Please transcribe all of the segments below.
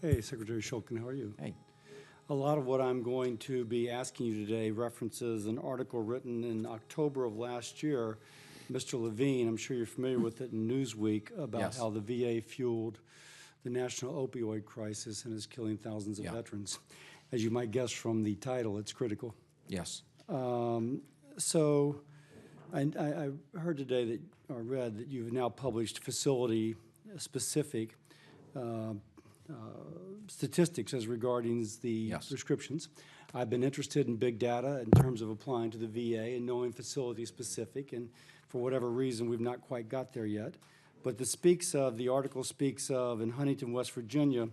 Hey, Secretary Shulkin, how are you? Hey. A lot of what I'm going to be asking you today references an article written in October of last year. Mr. Levine, I'm sure you're familiar with it in Newsweek, about Yes. how the VA fueled the national opioid crisis and is killing thousands of Yeah. veterans. As you might guess from the title, it's critical. Yes. So I heard today that, or read that you've now published facility-specific statistics as regarding the Yes. prescriptions. I've been interested in big data in terms of applying to the VA and knowing facility-specific, and for whatever reason, we've not quite got there yet. But the article speaks of, in Huntington, West Virginia,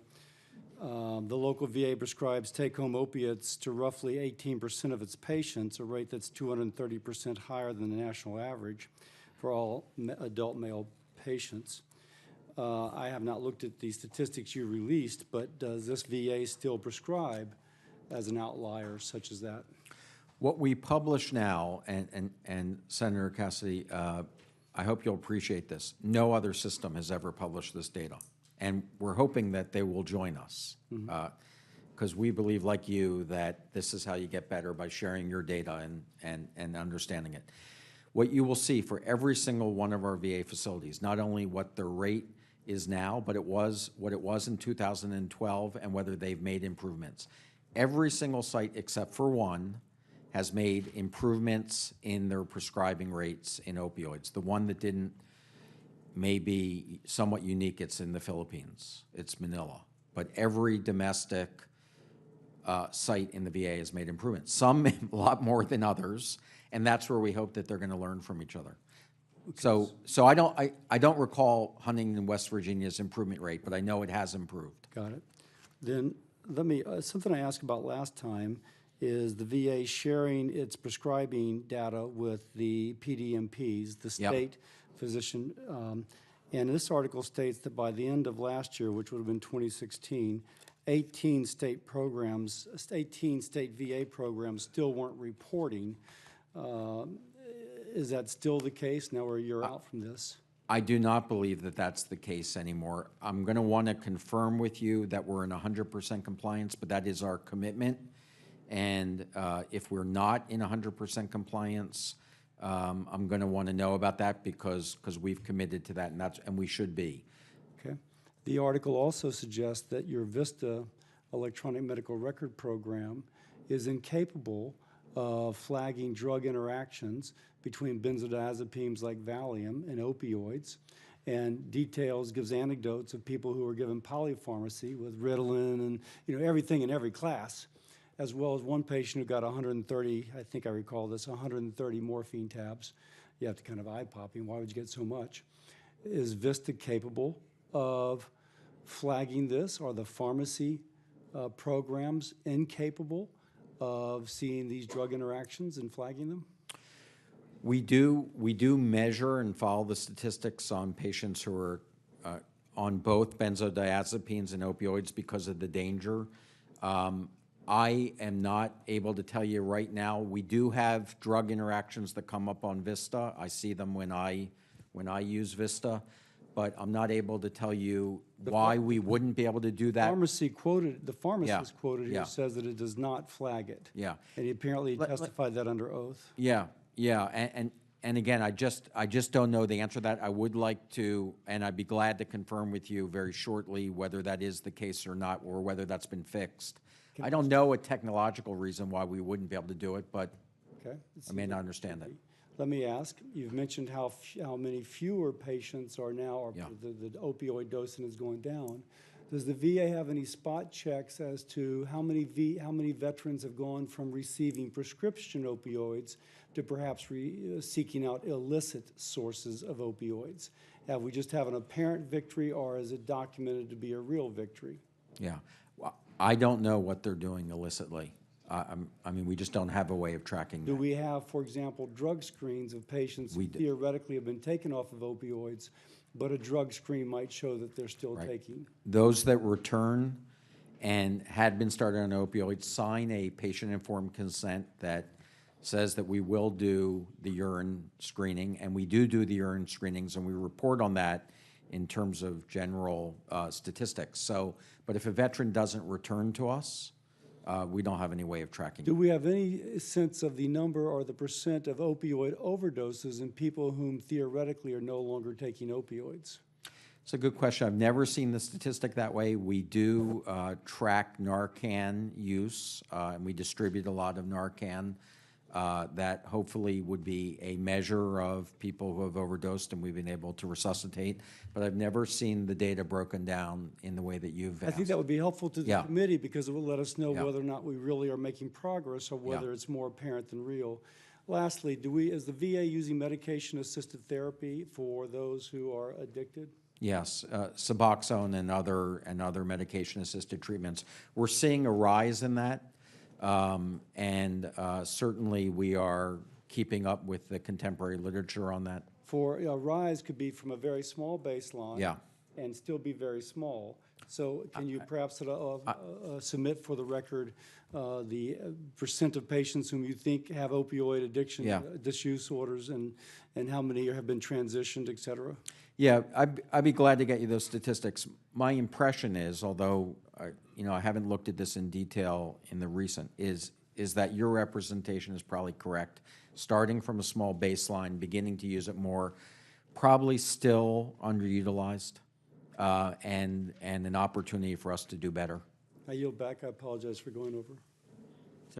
the local VA prescribes take-home opiates to roughly 18% of its patients, a rate that's 230% higher than the national average for all adult male patients. I have not looked at the statistics you released, but does this VA still prescribe as an outlier such as that? What we publish now, and Senator Cassidy, I hope you'll appreciate this. No other system has ever published this data, and we're hoping that they will join us, because we believe, like you, that this is how you get better, by sharing your data and understanding it. What you will see for every single one of our VA facilities, not only what their rate is now, but what it was in 2012, and whether they've made improvements. Every single site except for one has made improvements in their prescribing rates in opioids. The one that didn't may be somewhat unique. It's in the Philippines. It's Manila. But every domestic site in the VA has made improvements. Some a lot more than others, and that's where we hope that they're going to learn from each other. So I don't recall Huntington, West Virginia's improvement rate, but I know it has improved. Got it. Then let me, something I asked about last time is the VA sharing its prescribing data with the PDMPs, the state physician. And this article states that by the end of last year, which would have been 2016, 18 state state VA programs still weren't reporting. Is that still the case now we're a year out from this? I do not believe that that's the case anymore. I'm going to want to confirm with you that we're in 100% compliance, but that is our commitment. And if we're not in 100% compliance, I'm going to want to know about that because we've committed to that, and we should be. Okay. The article also suggests that your VISTA electronic medical record program is incapable of flagging drug interactions between benzodiazepines like Valium and opioids, and gives anecdotes of people who were given polypharmacy with Ritalin and everything in every class, as well as one patient who got 130, I think I recall this, 130 morphine tabs. You have to kind of eye-popping, why would you get so much? Is VISTA capable of flagging this? Are the pharmacy programs incapable of seeing these drug interactions and flagging them? We do measure and follow the statistics on patients who are on both benzodiazepines and opioids because of the danger. I am not able to tell you right now. We do have drug interactions that come up on Vista. I see them when I use Vista, but I'm not able to tell you why we wouldn't be able to do that. The pharmacist quoted here says that it does not flag it. Yeah. And he apparently testified that under oath. Yeah. And again, I just don't know the answer to that. I would like to, and I'd be glad to confirm with you very shortly whether that is the case or not, or whether that's been fixed. I don't know a technological reason why we wouldn't be able to do it, but I may not understand that. Let me ask, you've mentioned how many fewer patients are now, the opioid dosing is going down. Does the VA have any spot checks as to how many veterans have gone from receiving prescription opioids to perhaps seeking out illicit sources of opioids? Have we just have an apparent victory, or is it documented to be a real victory? Yeah, well, I don't know what they're doing illicitly. I mean, we just don't have a way of tracking that. Do we have, for example, drug screens of patients who theoretically have been taken off of opioids, but a drug screen might show that they're still taking? Those that return and had been started on opioids sign a patient-informed consent that says that we will do the urine screening, and we do the urine screenings, and we report on that in terms of general statistics. So, but if a veteran doesn't return to us, we don't have any way of tracking it. Do we have any sense of the number or the percent of opioid overdoses in people whom theoretically are no longer taking opioids? It's a good question. I've never seen the statistic that way. We do track Narcan use, and we distribute a lot of Narcan. That hopefully would be a measure of people who have overdosed and we've been able to resuscitate. But I've never seen the data broken down in the way that you've asked. I think that would be helpful to the Yeah. committee because it will let us know Yeah. whether or not we really are making progress or whether Yeah. it's more apparent than real. Lastly, is the VA using medication-assisted therapy for those who are addicted? Yes, Suboxone and other medication-assisted treatments. We're seeing a rise in that, and certainly we are keeping up with the contemporary literature on that. For a rise could be from a very small baseline Yeah. and still be very small. So can you perhaps submit for the record the percent of patients whom you think have opioid addiction, Yeah. disuse orders, and how many have been transitioned, et cetera? Yeah, I'd be glad to get you those statistics. My impression is, although I haven't looked at this in detail in the recent, is that your representation is probably correct. Starting from a small baseline, beginning to use it more, probably still underutilized, and an opportunity for us to do better. I yield back. I apologize for going over.